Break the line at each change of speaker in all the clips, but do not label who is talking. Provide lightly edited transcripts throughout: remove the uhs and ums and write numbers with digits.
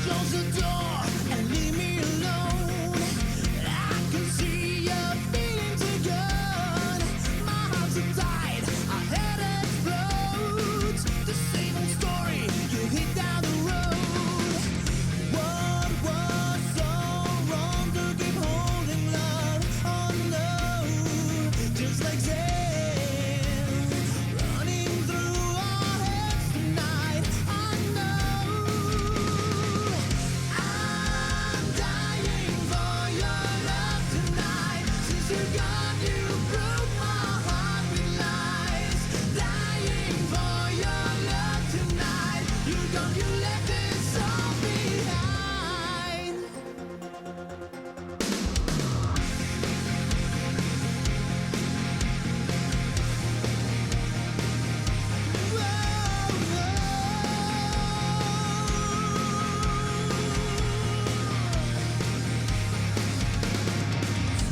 Close the door and leave me alone. I can see your feelings are gone. My heart's so tight, our head explodes. The same old story, you hit down the road. What was so wrong to keep holding love? Oh no, just like sand running through our heads tonight. I know. I'm dying for your love tonight. Since you're gone, you broke my heart with lies. Dying for your love tonight. You're gone, you left this all behind.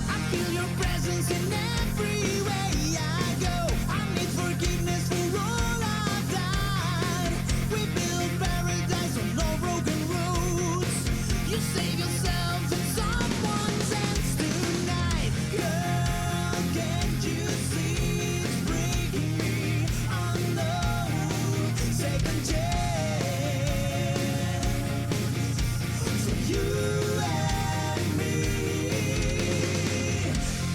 I feel your presence in every way I go. I need forgiveness for all I've done. We build paradise on no broken roads. You save yourself in someone's hands tonight. Girl, can't you see it's breaking me? Oh no, second chance for you and me.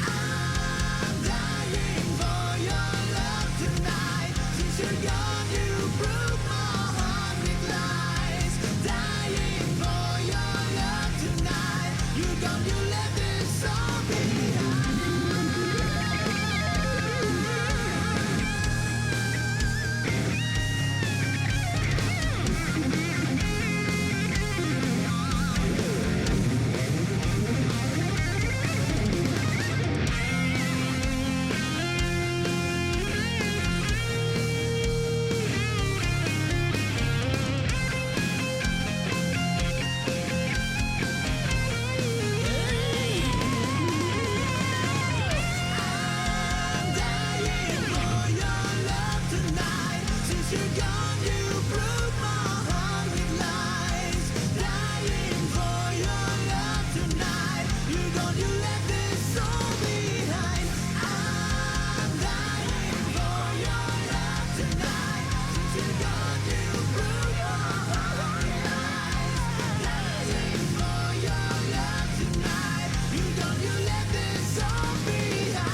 I'm dying for your love tonight. Since you're gone, you broke my heart with lies. Dying for your love tonight. You're gone, you left this all behind. I'm dying for your love tonight. Since you're gone, you broke my heart with lies. Dying for your love tonight. You're gone, you left this all behind. I'm dying for your love tonight. Since you're gone, you broke my heart with lies. Dying for your love tonight. You're gone, you left this all behind.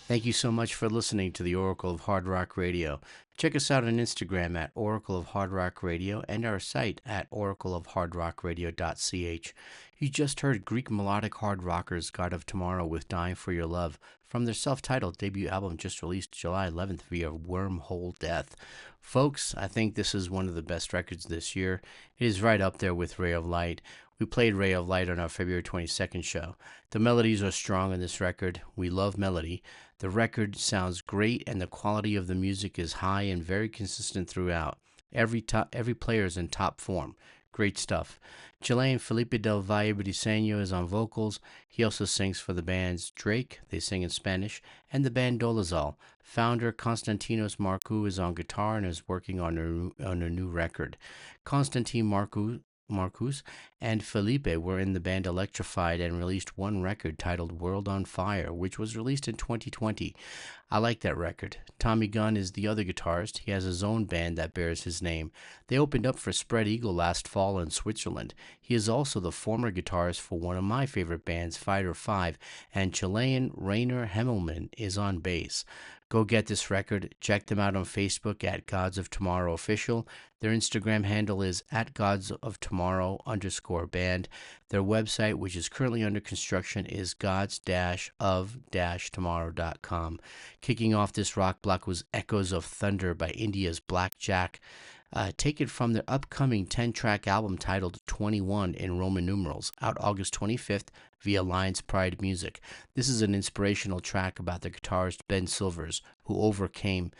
Thank you so much for listening to the Oracle of Hard Rock Radio. Check us out on Instagram at Oracle of Hard Rock Radio and our site at oracleofhardrockradio.ch. You just heard Greek melodic hard rockers God of Tomorrow with Dying for Your Love from their self-titled debut album just released July 11th via Wormhole Death. Folks, I think this is one of the best records this year. It is right up there with Ray of Light. We played Ray of Light on our February 22nd show. The melodies are strong on this record. We love melody. The record sounds great and the quality of the music is high and very consistent throughout. Every player is in top form. Great stuff. Chilean Felipe del Valle Briseño is on vocals. He also sings for the bands Drake, they sing in Spanish, and the band Dolazal. Founder Konstantinos Markou is on guitar and is working on a new record. Konstantin Marcus and Felipe were in the band Electrified and released one record titled World on Fire, which was released in 2020. I like that record. Tommy Gunn is the other guitarist. He has his own band that bears his name. They opened up for Spread Eagle last fall in Switzerland. He is also the former guitarist for one of my favorite bands, Fighter 5, and Chilean Rainer Hemmelmann is on bass. Go get this record. Check them out on Facebook at Gods of Tomorrow Official. Their Instagram handle is at Gods of Tomorrow _band. Their website, which is currently under construction, is gods-of-tomorrow.com. Kicking off this rock block was Echoes of Thunder by India's Black Jack. Taken from their upcoming 10-track album titled 21 in Roman numerals, out August 25th via Lions Pride Music. This is an inspirational track about the guitarist Ben Silvers, who overcame...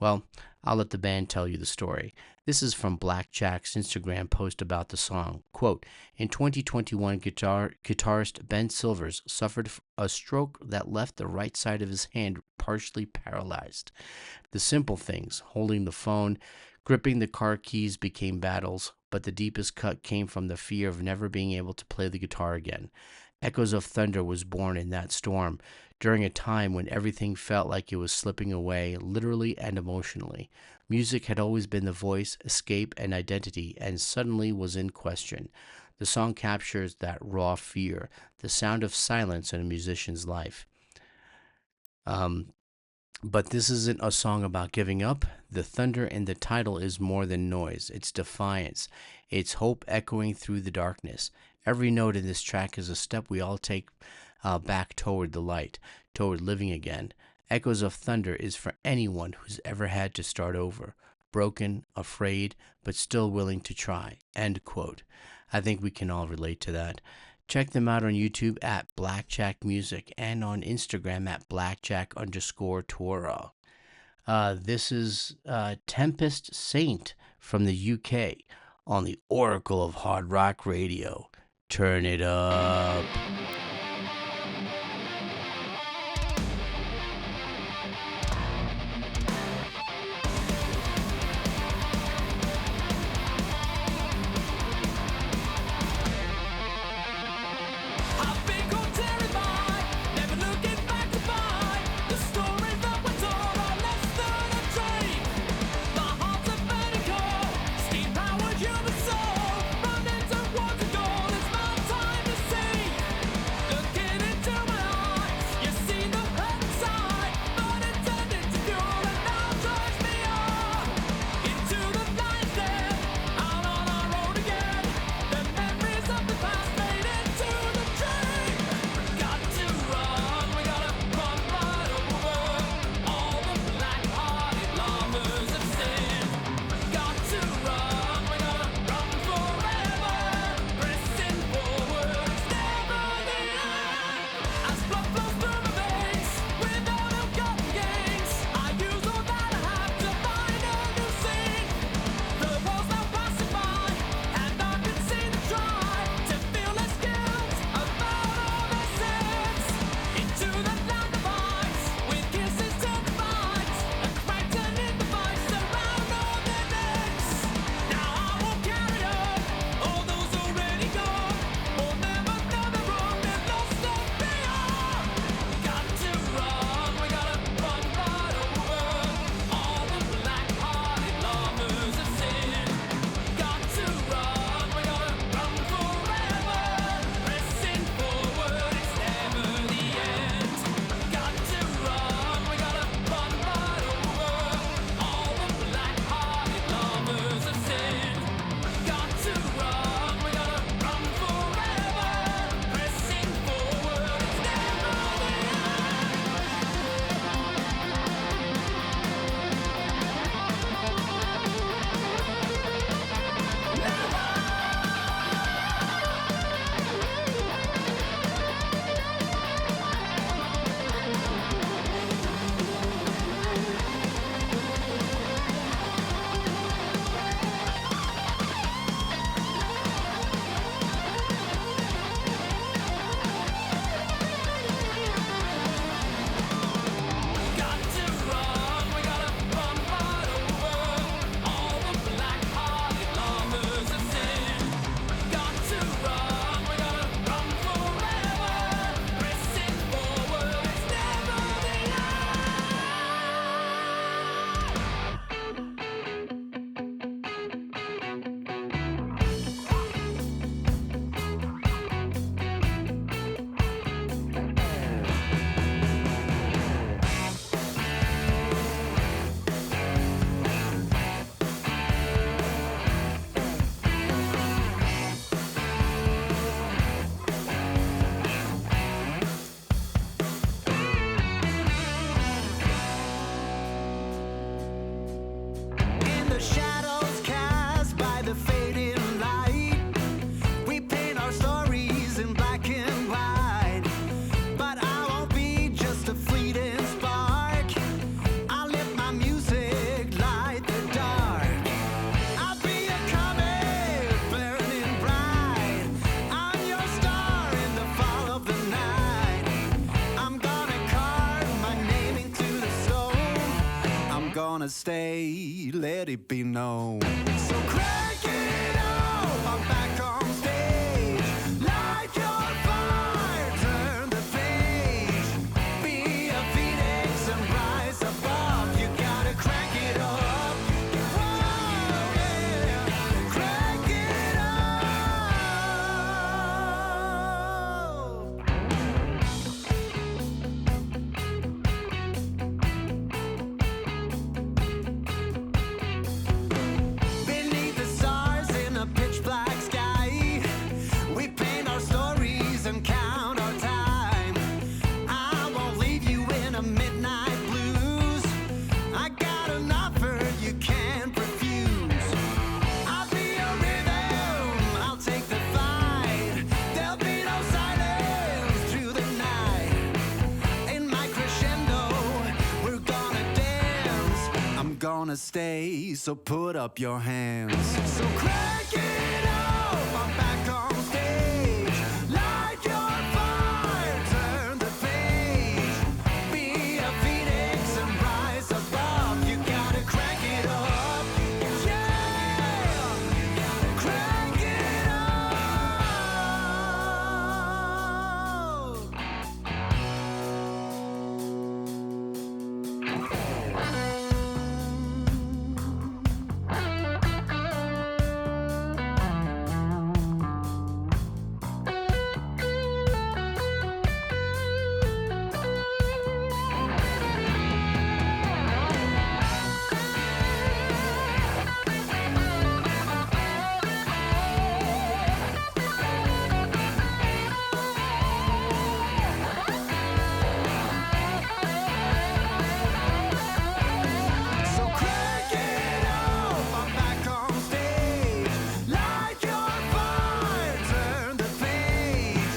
Well, I'll let the band tell you the story. This is from Black Jack's Instagram post about the song. Quote, in 2021, guitarist Ben Silvers suffered a stroke that left the right side of his hand partially paralyzed. The simple things, holding the phone, gripping the car keys, became battles, but the deepest cut came from the fear of never being able to play the guitar again. Echoes of Thunder was born in that storm, during a time when everything felt like it was slipping away, literally and emotionally. Music had always been the voice, escape, and identity, and suddenly was in question. The song captures that raw fear, the sound of silence in a musician's life. But this isn't a song about giving up. The thunder in the title is more than noise. It's defiance. It's hope echoing through the darkness. Every note in this track is a step we all take back toward the light, toward living again. Echoes of Thunder is for anyone who's ever had to start over, broken, afraid, but still willing to try. End quote. I think we can all relate to that. Check them out on YouTube at Blackjack Music and on Instagram at Blackjack_Toro. This is Tempest Saint from the UK on the Oracle of Hard Rock Radio. Turn it up.
I've been caught terrified, never looking back to find the stories that were told are less than a dream. The heart's a vertical, steam-powered human soul, running towards a goal. It's my time to see. gonna stay, let it be known. So crank it up, I'm back on stage. Light your fire, turn the page. Be a phoenix and rise above. You gotta crank it up. Whoa, yeah. Crank it up. Beneath the stars in a pitch black sky, we paint our stories and count our time. I won't leave you in a midnight blues. I got an offer you can't refuse. I'll be your rhythm, I'll take the fight. There'll be no silence through the night. In my crescendo, we're gonna dance. I'm gonna stay, so put up your hands. So crank it up, I'm back on stage. Light your fire, turn the page. Be a phoenix and rise above. You gotta crank it up. Yeah, crank it up. So crank it up, I'm back on stage. Light your fire, turn the page.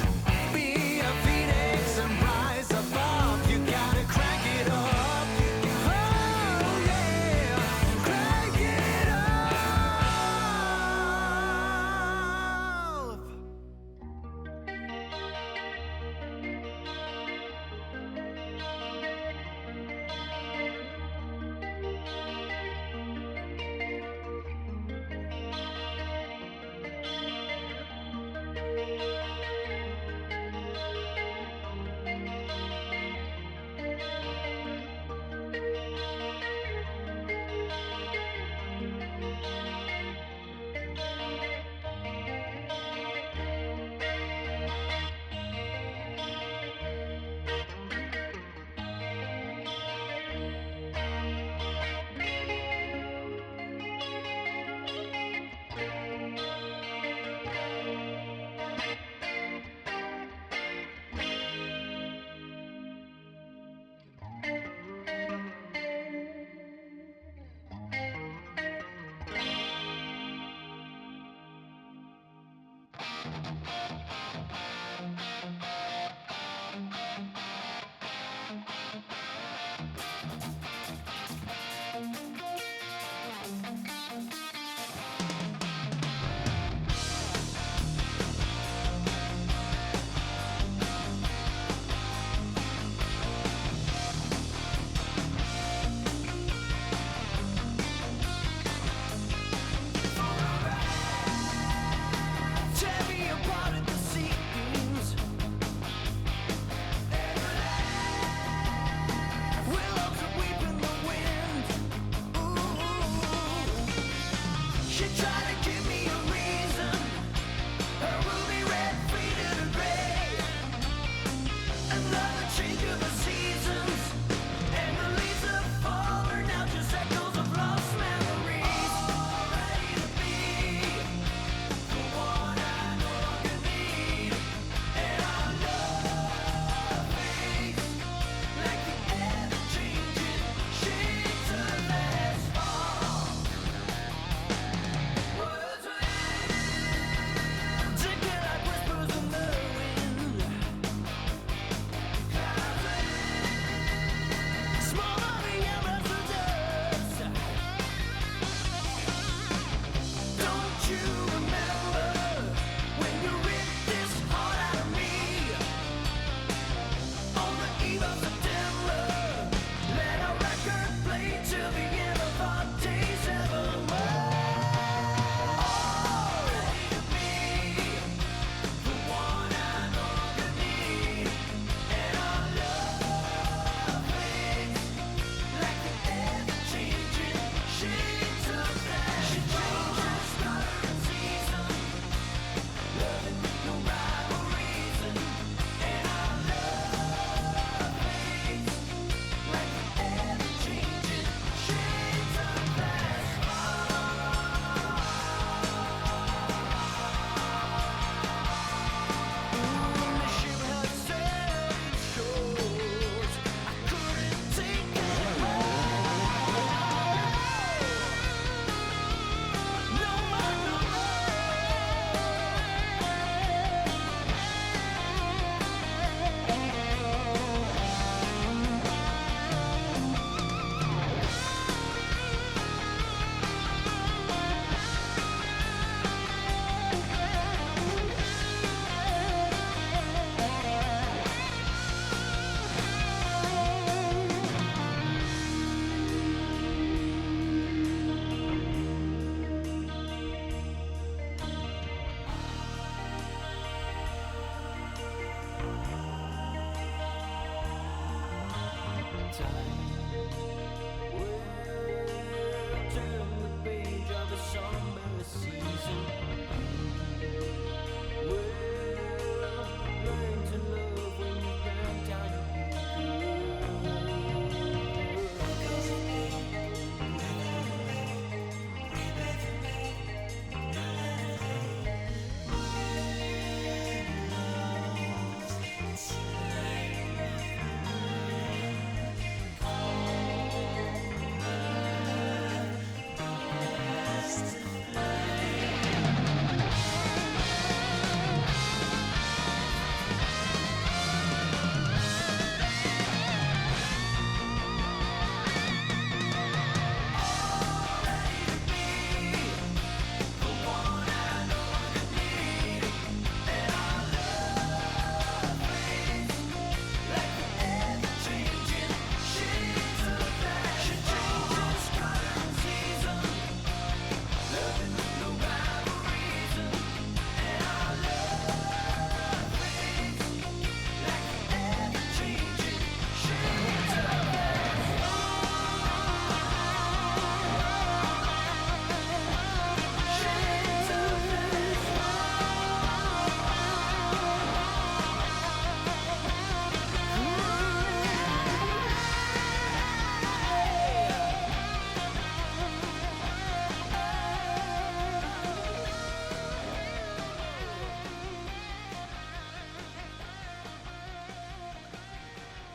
Be a phoenix and rise above. You gotta crank it up. Oh yeah, crank it up. Tear me apart at the seams. Willows that weep in the wind. Ooh. She tried to give me a reason. Her ruby red faded to gray. Another change of the seasons. And the leaves that fall are now just echoes of lost memories. All ready to be the one I no longer need. And our love fades like the ever-changing shades of asphalt. Words tickle like whispers in the wind. Small body embers of dust. Don't you remember when you ripped this heart out of me? On the eve of September, let our record play till the end of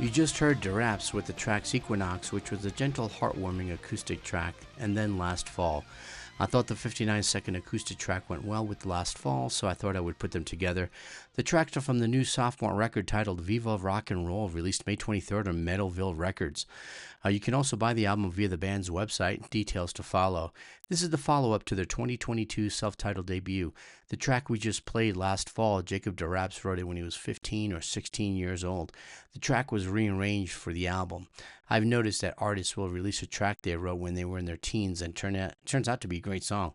You just heard Deraps with the tracks Equinox, which was a gentle, heartwarming acoustic track, and then Last Fall. I thought the 59-second acoustic track went well with Last Fall, so I thought I would put them together. The tracks are from the new sophomore record titled Viva Rock and Roll, released May 23rd on Metalville Records. You can also buy the album via the band's website, details to follow. This is the follow-up to their 2022 self-titled debut. The track we just played Last Fall, Jacob Deraps wrote it when he was 15 or 16 years old. The track was rearranged for the album. I've noticed that artists will release a track they wrote when they were in their teens and turns out to be a great song.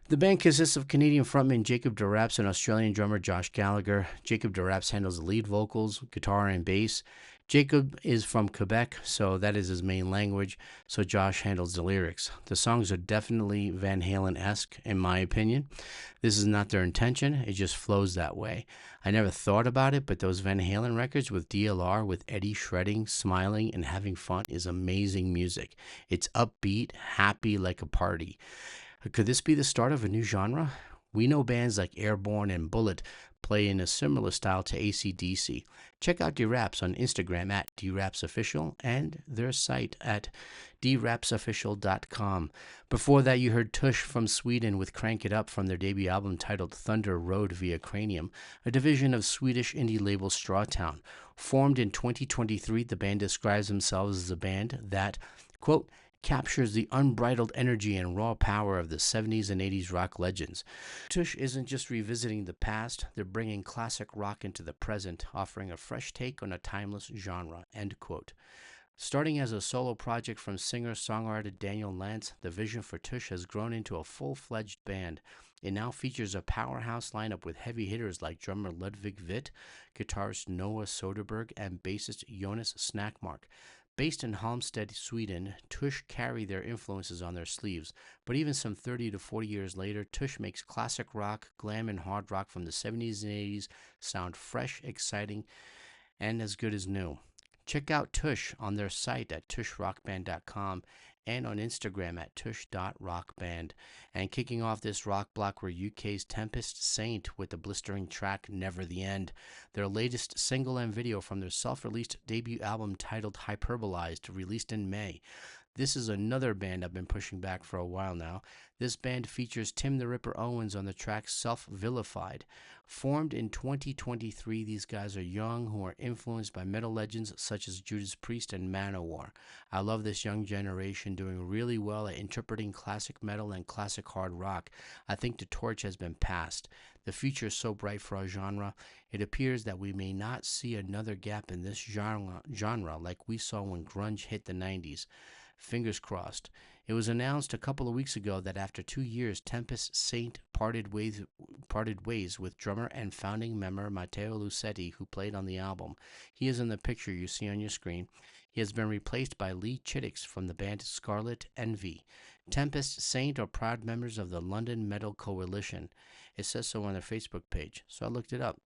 The band consists of Canadian frontman Jacob Deraps and Australian drummer Josh Gallagher. Jacob Deraps handles the lead vocals, guitar, and bass. Jacob is from Quebec, so that is his main language, so Josh handles the lyrics. The songs are definitely Van Halen-esque, in my opinion. This is not their intention, it just flows that way. I never thought about it, but those Van Halen records with DLR, with Eddie shredding, smiling, and having fun is amazing music. It's upbeat, happy like a party. Could this be the start of a new genre? We know bands like Airborne and Bullet play in a similar style to AC/DC. Check out Deraps on Instagram at DerapsOfficial and their site at derapsofficial.com. Before that, you heard Tush from Sweden with Crank It Up from their debut album titled Thunder Road via Cranium, a division of Swedish indie label Strawtown. Formed in 2023, the band describes themselves as a band that, quote, captures the unbridled energy and raw power of the 70s and 80s rock legends. Tush isn't just revisiting the past, they're bringing classic rock into the present, offering a fresh take on a timeless genre, end quote. Starting as a solo project from singer-songwriter Daniel Lantz, the vision for Tush has grown into a full-fledged band. It now features a powerhouse lineup with heavy hitters like drummer Ludwig Witt, guitarist Noah Soderberg, and bassist Jonas Snackmark. Based in Halmstad, Sweden, Tush carry their influences on their sleeves, but even some 30 to 40 years later, Tush makes classic rock, glam, and hard rock from the 70s and 80s sound fresh, exciting, and as good as new. Check out Tush on their site at tushrockband.com and on Instagram at tush.rockband. And kicking off this rock block were UK's Tempest Saint with the blistering track Never the End, their latest single and video from their self-released debut album titled Hyperbolized, released in May. This is another band I've been pushing back for a while now. This band features Tim the Ripper Owens on the track Self-Vilified. Formed in 2023, these guys are young who are influenced by metal legends such as Judas Priest and Manowar. I love this young generation doing really well at interpreting classic metal and classic hard rock. I think the torch has been passed. The future is so bright for our genre. It appears that we may not see another gap in this genre like we saw when grunge hit the 90s. Fingers crossed. It was announced a couple of weeks ago that after 2 years, Tempest Saint parted ways with drummer and founding member Matteo Lucetti, who played on the album. He is in the picture you see on your screen. He has been replaced by Lee Chittix from the band Scarlet Envy. Tempest Saint are proud members of the London Metal Coalition. It says so on their Facebook page, so I looked it up.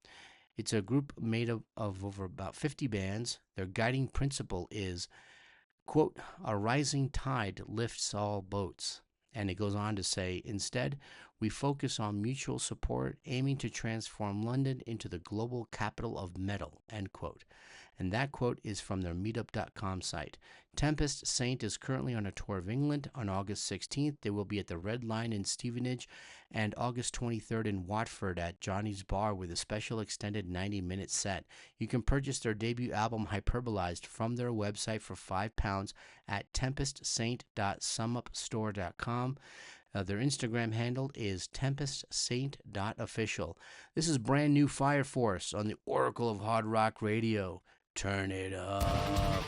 It's a group made of over about 50 bands. Their guiding principle is, quote, "A rising tide lifts all boats." And it goes on to say, instead, we focus on mutual support, aiming to transform London into the global capital of metal, end quote. And that quote is from their meetup.com site. Tempest Saint is currently on a tour of England. On August 16th, they will be at the Red Lion in Stevenage, and August 23rd in Watford at Johnny's Bar with a special extended 90-minute set. You can purchase their debut album, Hyperbolized, from their website for £5 at tempestsaint.sumupstore.com. Their Instagram handle is tempestsaint.official. This is brand new Fire Force on the Oracle of Hard Rock Radio. Turn it up.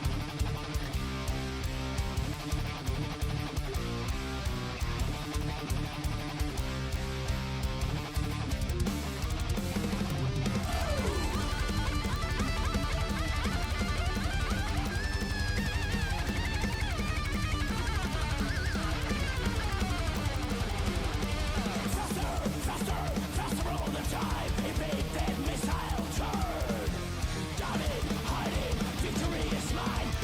Victory is mine.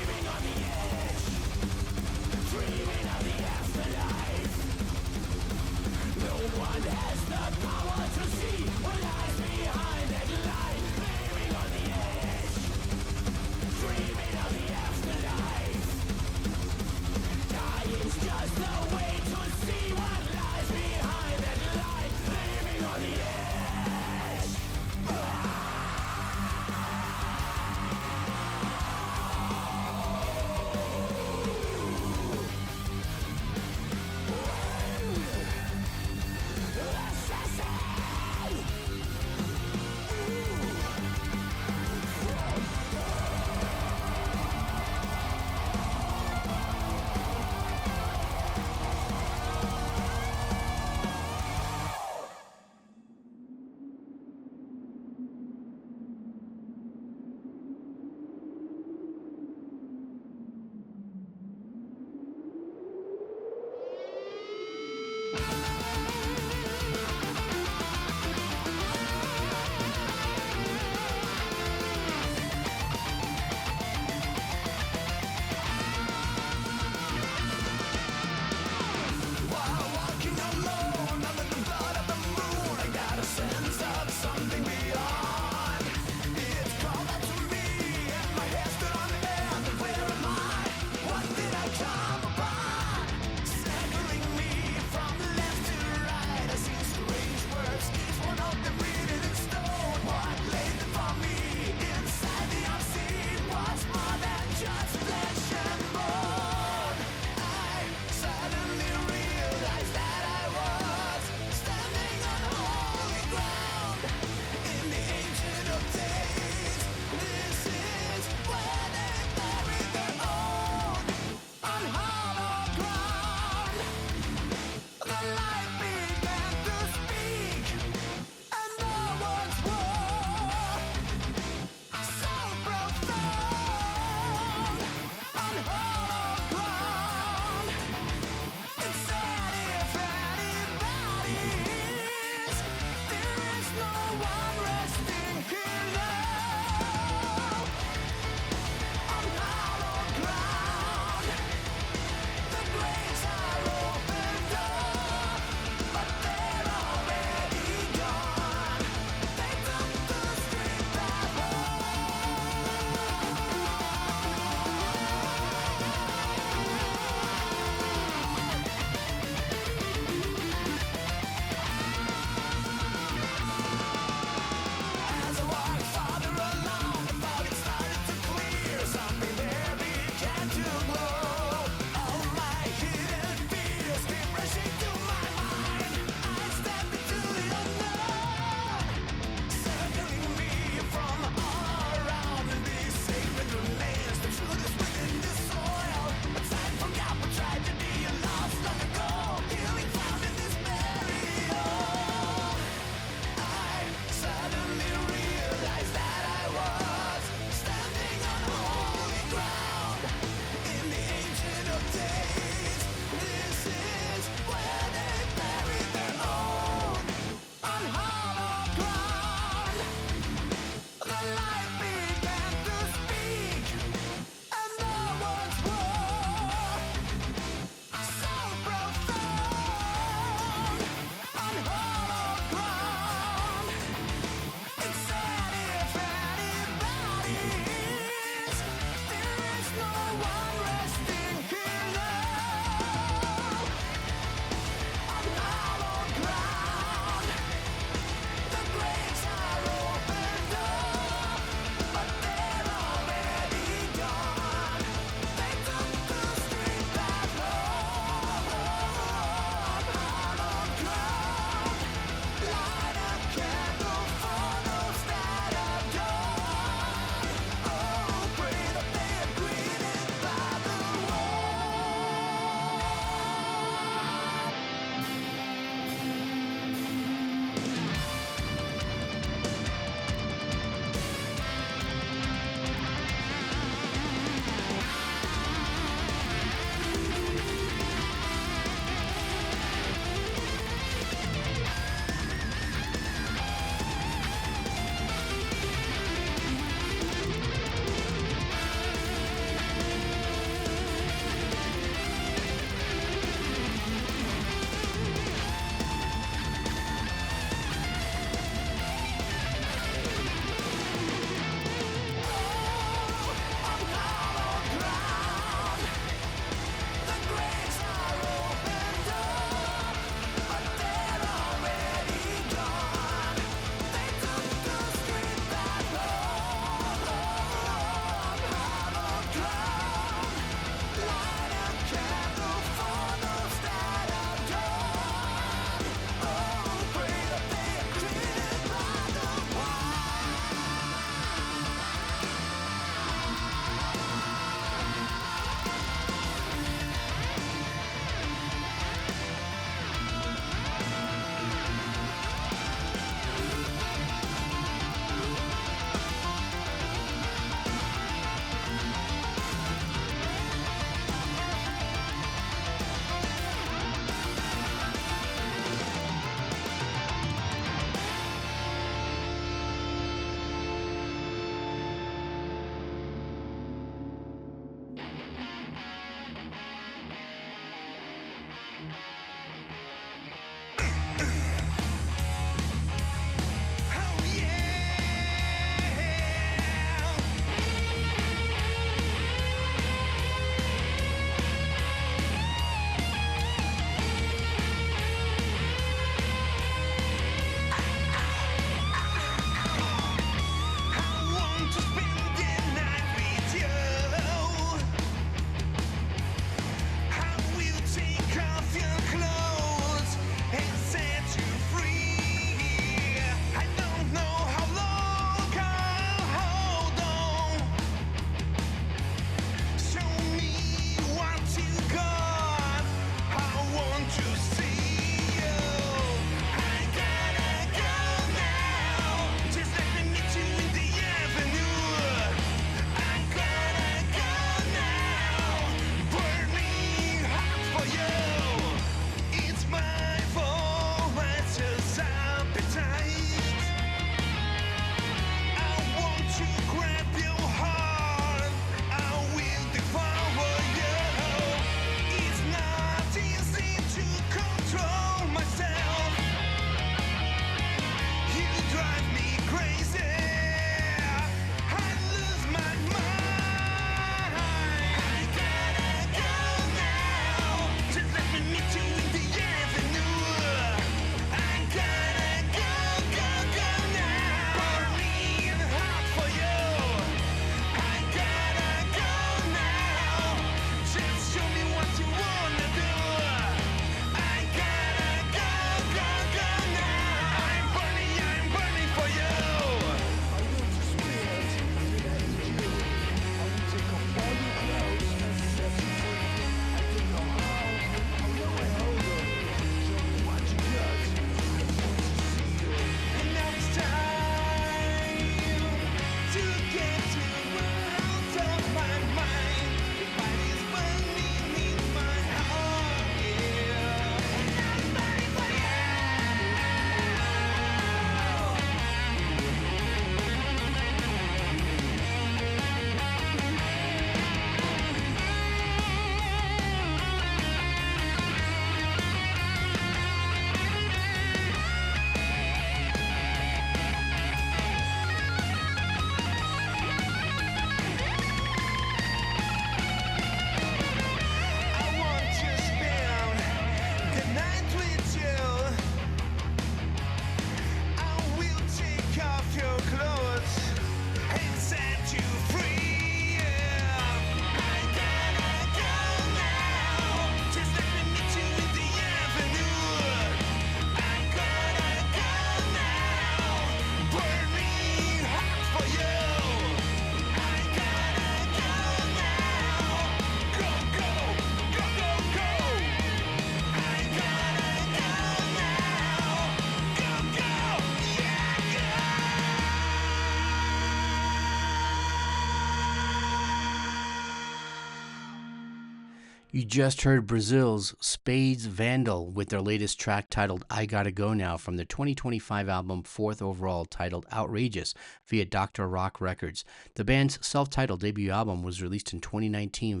You just heard Brazil's Spades Vandal with their latest track titled I Gotta Go Now from their 2025 album, fourth overall, titled Outrageous, via Dr. Rock Records. The band's self-titled debut album was released in 2019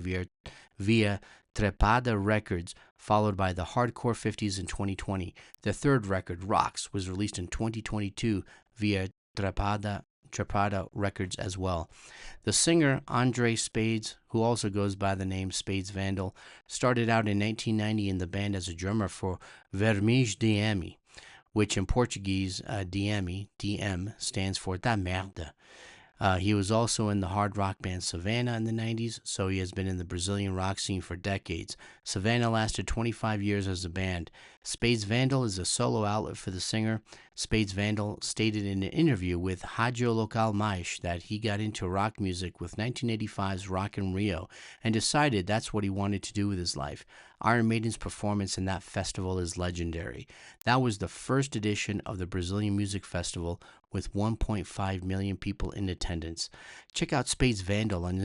via Trepada Records, followed by the Hardcore 50s in 2020. Their third record, Rocks, was released in 2022 via Trepada Records as well. The singer Andre Spades, who also goes by the name Spades Vandal, started out in 1990 in the band as a drummer for Vermes DM, which in Portuguese, DM stands for Da Merda. He was also in the hard rock band Savannah in the 90s, so he has been in the Brazilian rock scene for decades. Savannah lasted 25 years as a band. Spades Vandal is a solo outlet for the singer. Spades Vandal stated in an interview with Rádio Local Mais that he got into rock music with 1985's Rock in Rio and decided that's what he wanted to do with his life. Iron Maiden's performance in that festival is legendary. That was the first edition of the Brazilian Music Festival with 1.5 million people in attendance. Check out Spades Vandal on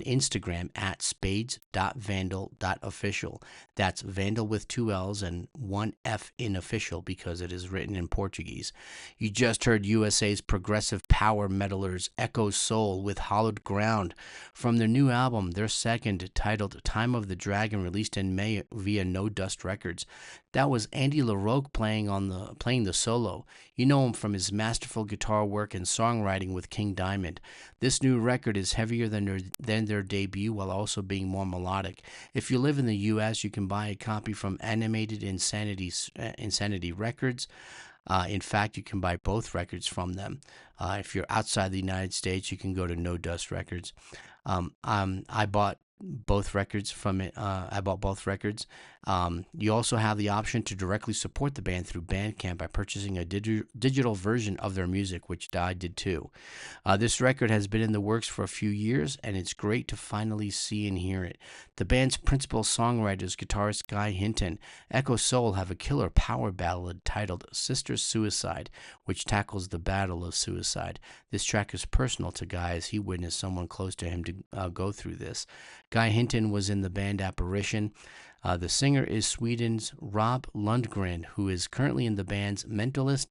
Instagram at spades.vandal.official. That's Vandal with two L's and one F in official because it is written in Portuguese. You just heard USA's progressive power metalers Echo Soul with Hollowed Ground from their new album, their second, titled Time of the Dragon, released in May via No Dust Records. That was Andy LaRocque playing the solo. You know him from his masterful guitar work and songwriting with King Diamond. This new record is heavier than their debut while also being more melodic. If you live in the U.S., you can buy a copy from Animated Insanity Records. In fact, you can buy both records from them. If you're outside the United States, you can go to No Dust Records. I bought both records from it. I bought both records. You also have the option to directly support the band through Bandcamp by purchasing a digital version of their music, which I did too. This record has been in the works for a few years, and it's great to finally see and hear it. The band's principal songwriters, guitarist Guy Hinton, Echo Soul have a killer power ballad titled Sister Suicide, which tackles the battle of suicide. This track is personal to Guy as he witnessed someone close to him to go through this. Guy Hinton was in the band Apparition. The singer is Sweden's Rob Lundgren, who is currently in the bands Mentalist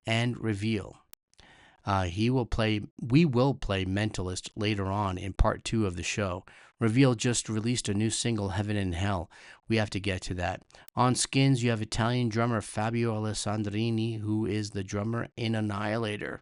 and Reveal. We will play Mentalist later on in part 2 of the show. Reveal just released a new single, Heaven and Hell. We have to get to that. On Skins, you have Italian drummer Fabio Alessandrini, who is the drummer in Annihilator.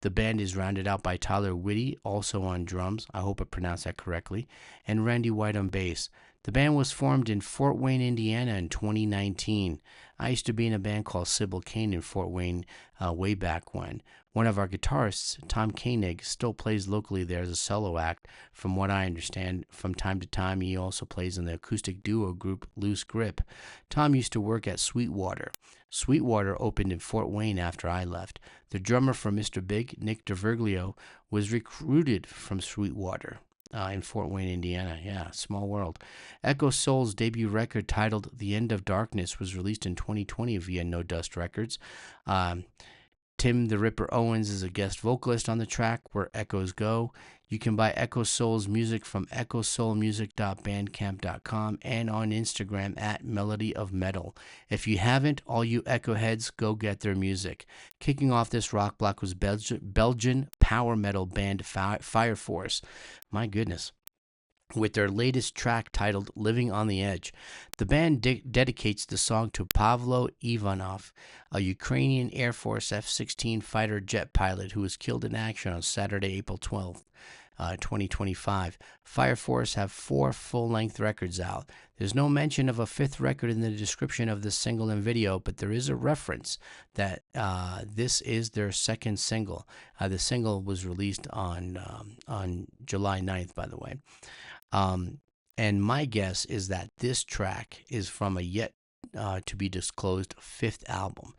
The band is rounded out by Tyler Whitty, also on drums, I hope I pronounced that correctly, and Randy White on bass. The band was formed in Fort Wayne, Indiana in 2019. I used to be in a band called Sybil Kane in Fort Wayne way back when. One of our guitarists, Tom Koenig, still plays locally there as a solo act. From what I understand, from time to time he also plays in the acoustic duo group Loose Grip. Tom used to work at Sweetwater. Sweetwater opened in Fort Wayne after I left. The drummer for Mr. Big, Nick DeVerglio, was recruited from Sweetwater. In Fort Wayne, Indiana. Yeah, small world. Echo Soul's debut record titled The End of Darkness was released in 2020 via No Dust Records. Tim the Ripper Owens is a guest vocalist on the track, Where Echoes Go. You can buy Echo Soul's music from echosoulmusic.bandcamp.com and on Instagram at Melody of Metal. If you haven't, all you Echo heads, go get their music. Kicking off this rock block was Belgian power metal band Fire Force. My goodness. With their latest track titled Living on the Edge. The band dedicates the song to Pavlo Ivanov, a Ukrainian Air Force F-16 fighter jet pilot who was killed in action on Saturday, April 12th. 2025. Fire Force have 4 full-length records out. There's no mention of a 5th record in the description of the single and video, but there is a reference that this is their 2nd single. The single was released on July 9th, by the way. And my guess is that this track is from a yet to be disclosed 5th album.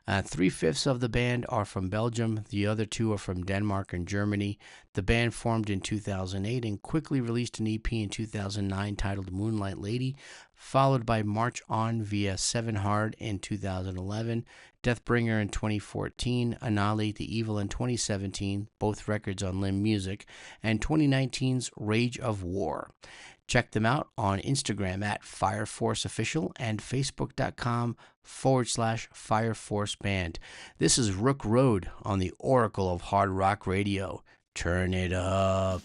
3/5 of the band are from Belgium, the other 2 are from Denmark and Germany. The band formed in 2008 and quickly released an EP in 2009 titled Moonlight Lady, followed by March On via 7 Hard in 2011, Deathbringer in 2014, Annihilate the Evil in 2017, both records on Limb Music, and 2019's Rage of War. Check them out on Instagram at FireForceOfficial and Facebook.com/FireForceBand. This is Rook Road on the Oracle of Hard Rock Radio. Turn it up.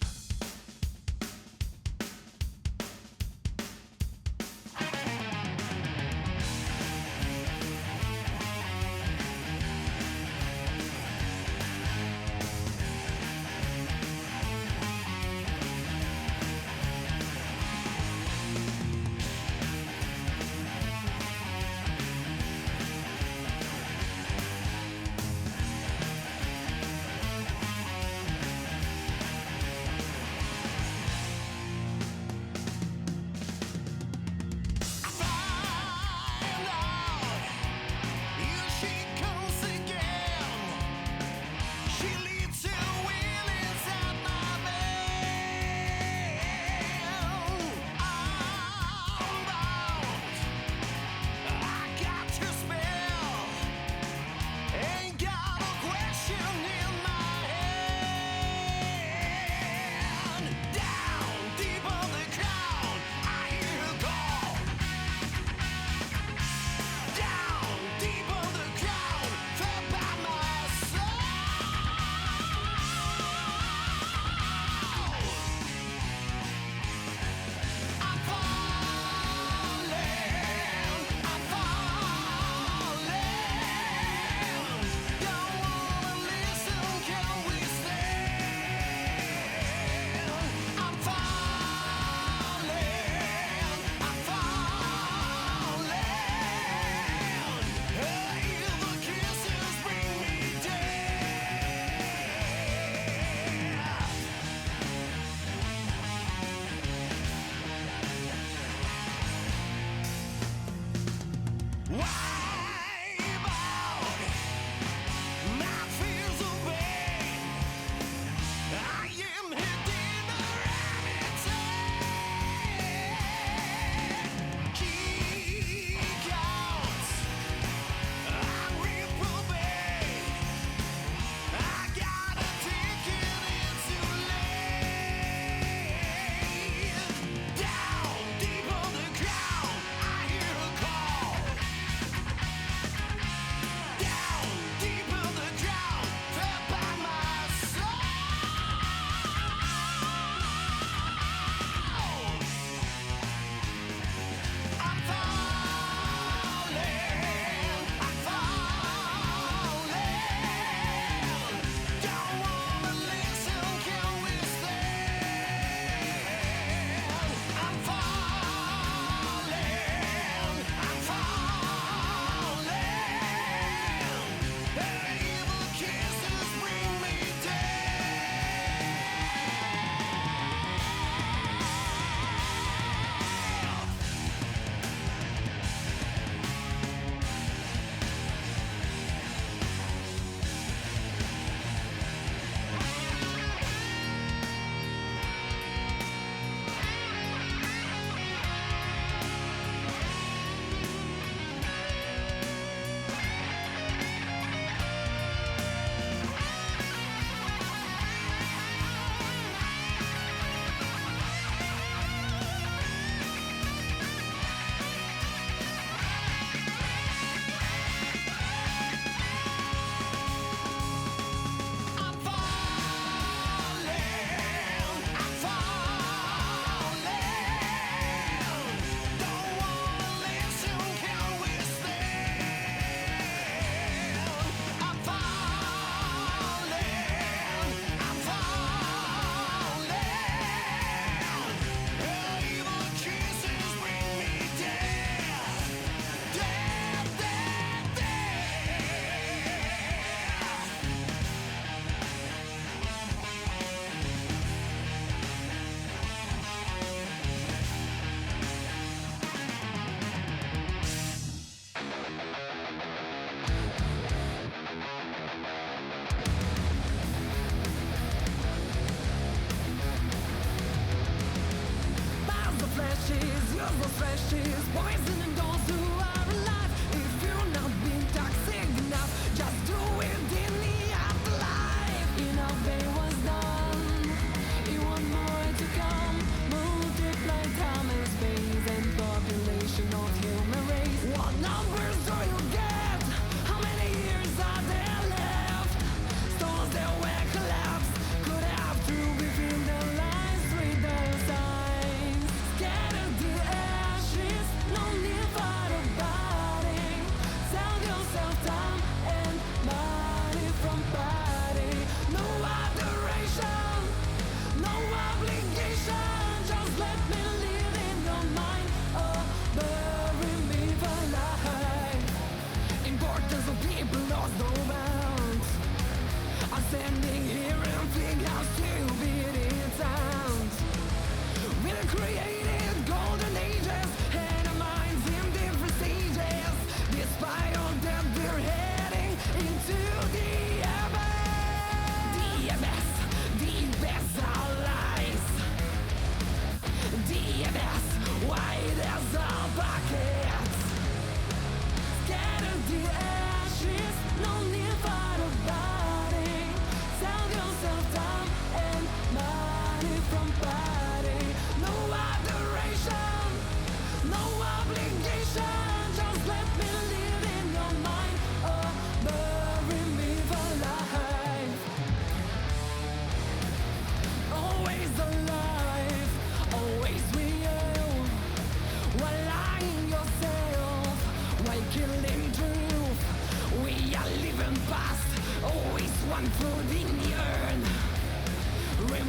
Multiply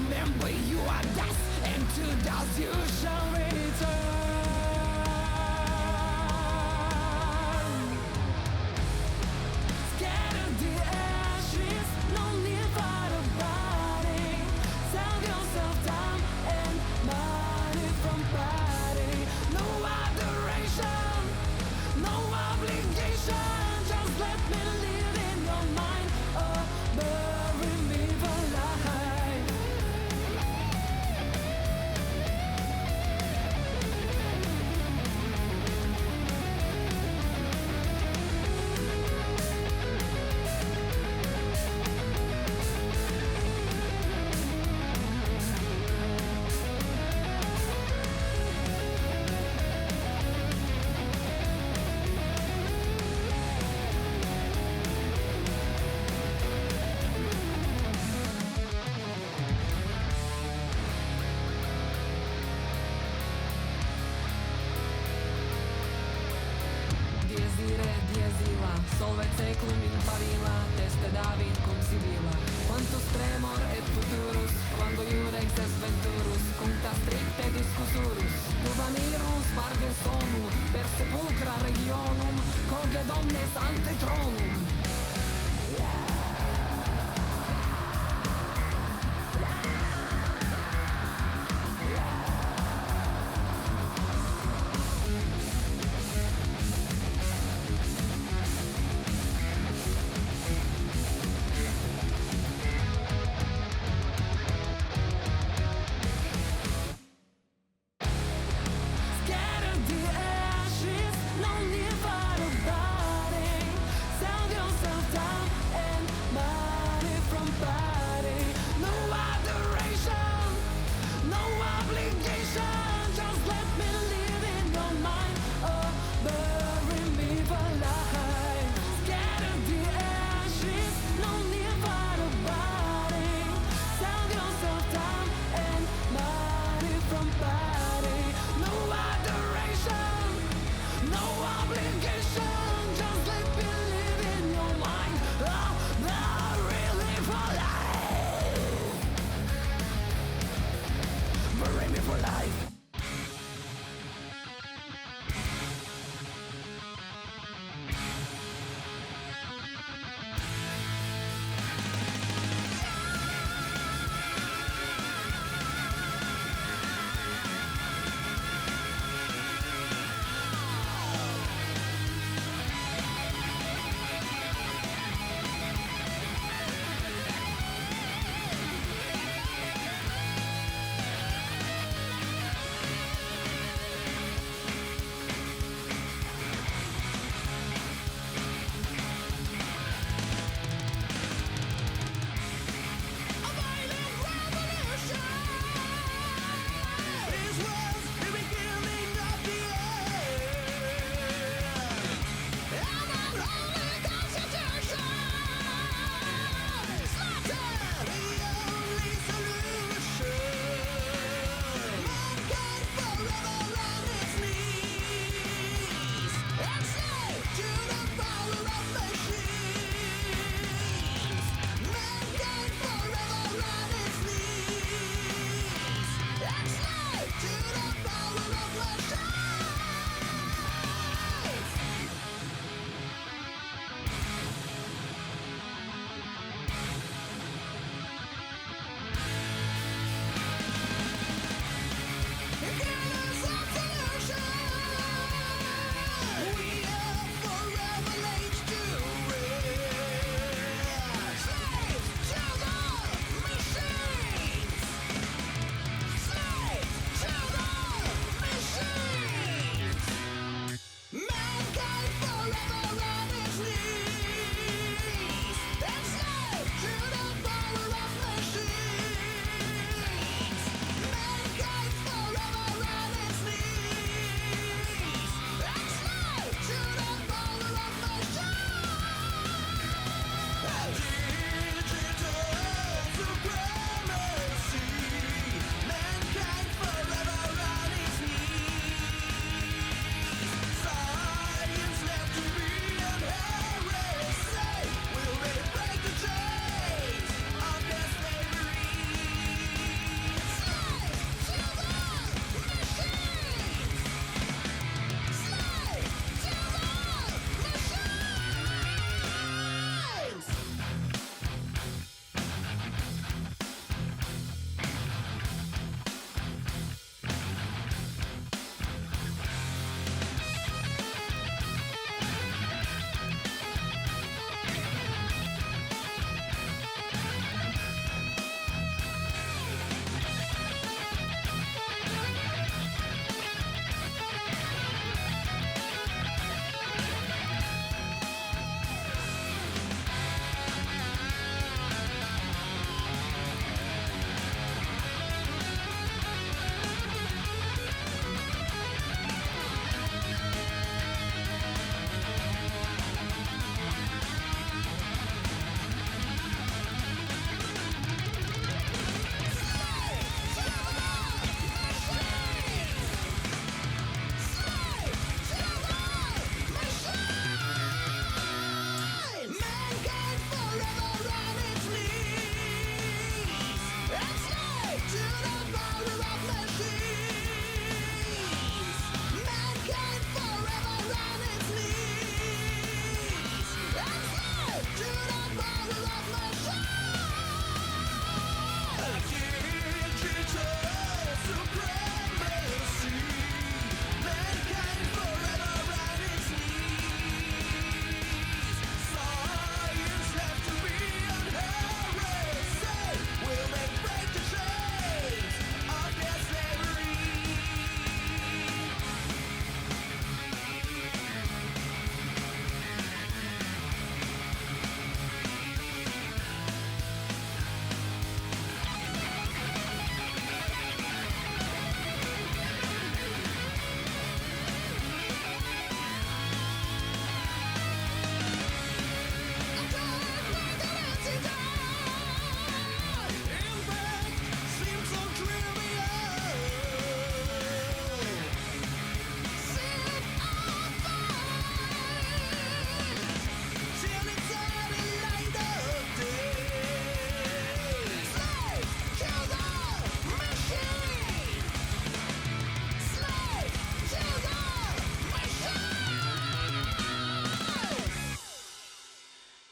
remember you are dust, and to dust you shall return. Scatter the ashes, no need for the body. Save yourself time and money from body. No adoration, no obligation. Just let me live in your mind, or bury me for life. Dies ire, dies illa, solve seclum in parilla, teste David cum Sibilla. Quantus tremor et futurus, quando iurex es venturus, cuncta stricte discussurus. Tuba mirus parve sonum, per sepulcra regionum, coged omnes ante tronum. Scatter the ashes, no need for the body. Save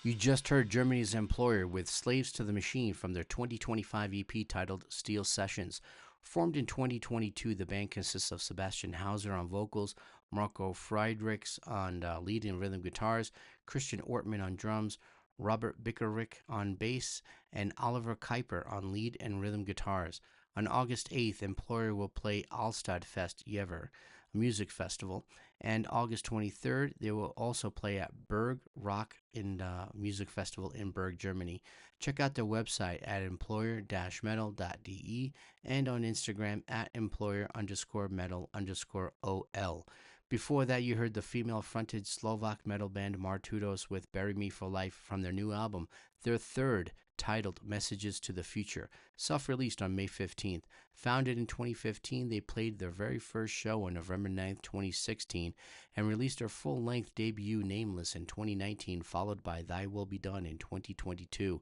You just heard Germany's Employer with Slaves to the Machine from their 2025 EP titled Steel Sessions. Formed in 2022, the band consists of Sebastian Hauser on vocals, Marco Friedrichs on lead and rhythm guitars, Christian Ortman on drums, Robert Bickerick on bass, and Oliver Kuiper on lead and rhythm guitars. On August 8th, Employer will play Alstadfest Jever, a music festival, and August 23rd, they will also play at Berg Rock in Music Festival in Berg, Germany. Check out their website at employer-metal.de and on Instagram at employer_metal_OL. Before that, you heard the female-fronted Slovak metal band Martudos with Bury Me for Life from their new album, their third, titled Messages to the Future, self-released on May 15th. Founded in 2015, they played their very first show on November 9th, 2016, and released their full-length debut Nameless in 2019, followed by Thy Will Be Done in 2022.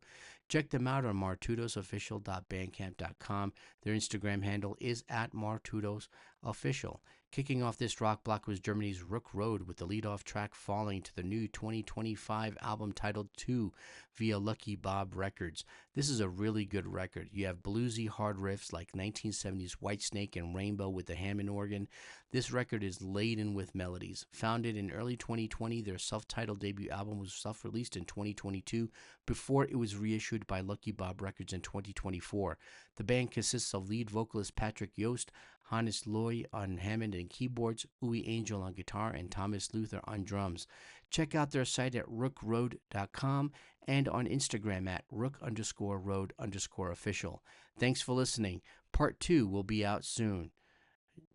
Check them out on martudosofficial.bandcamp.com. Their Instagram handle is at martudosofficial. Kicking off this rock block was Germany's Rook Road with the lead-off track Falling to the new 2025 album titled 2 via Lucky Bob Records. This is a really good record. You have bluesy hard riffs like 1970s Whitesnake and Rainbow with the Hammond organ. This record is laden with melodies. Founded in early 2020, their self-titled debut album was self-released in 2022 before it was reissued by Lucky Bob Records in 2024. The band consists of lead vocalist Patrick Yost, Hannes Loy on Hammond and keyboards, Uwe Angel on guitar, and Thomas Luther on drums. Check out their site at rookroad.com and on Instagram at rook_road_official. Thanks for listening. Part 2 will be out soon.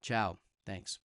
Ciao. Thanks.